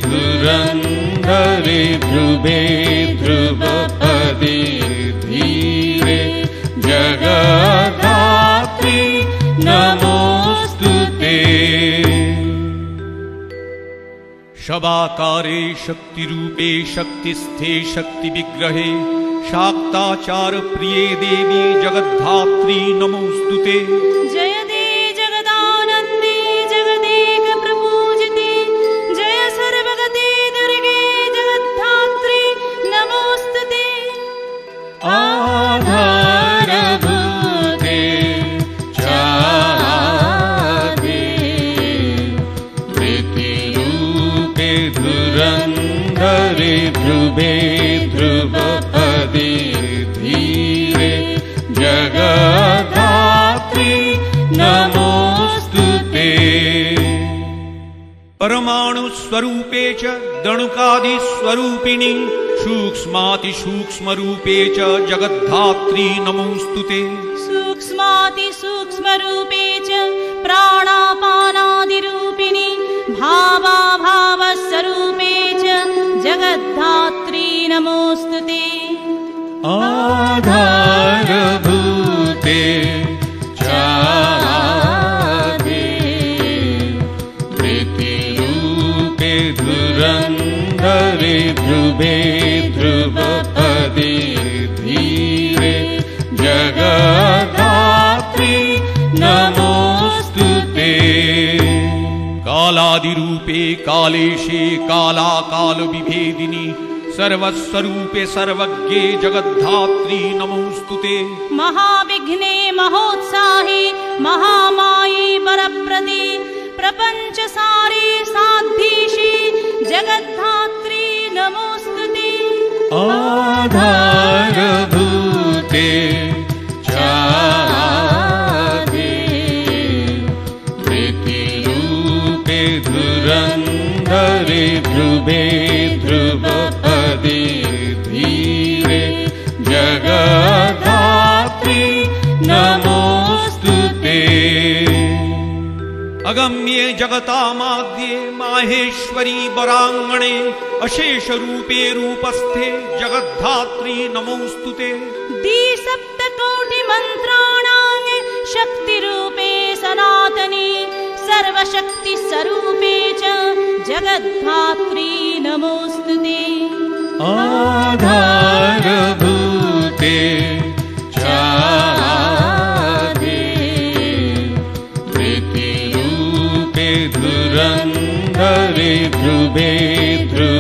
धुरन्धरे ध्रुवे ध्रुवपदे धीरे जगद्धात्री नमोस्तुते। शवाकारे शक्तिरूपे शक्तिस्थे शक्तिविग्रहे शाक्ताचार प्रिये देवी जगद्धात्री नमोस्तुते। जय दे जगदानन्दे जगदेक प्रपूजिते जय सर्वगते दुर्गे जगद्धात्री नमोस्तुते। आधारभूते चादे प्रीतिरूपे धुरन्धरे ध्रुवे ध्रुवपदे धीरे जगद्धात्री नमोस्तुते। परमाणु स्वरूपे च दणुकादि स्वरूपिणी सूक्ष्मातिसूक्ष्म रूपे च जगद्धात्री नमोस्तुते। सूक्ष्मातिसूक्ष्म रूपे च प्राणापानादिरूपिणी भावाभावस्वरूपे च जगद्धात्री नमोस्तुते। आधारभूते चादे प्रीतिरूपे धुरन्धरे ध्रुवे ध्रुवपदे धीरे जगद्धात्री नमोस्तुते। कालादिरूपे कालेशे कालाकाल विभेदिनी सर्वस्वरूपे सर्वज्ञे जगद्धात्री नमोस्तुते। महाविघ्ने महोत्साहे महामाये परप्रदे प्रपञ्चसारे साद्धीशे जगद्धात्री नमोस्तुते। आधारभूते चादे प्रीतिरूपे धुरन्धरे ध्रुवे ध्रुवपदे धीरे जगद्धात्री नमोस्तुते। अगम्ये जगतामाद्ये माहेश्वरी वरांगणे अशेष रूपे रूपस्थे जगद्धात्री नमोस्तुते। द्विसप्तकोटि मन्त्राणां शक्तिरूपे सनातनी सर्वशक्ति स्वरूपे च जगद्धात्री नमोस्तुते। आधारभूते चादे प्रीतिरूपे धुरन्धरे ध्रुवे ध्रुवपदे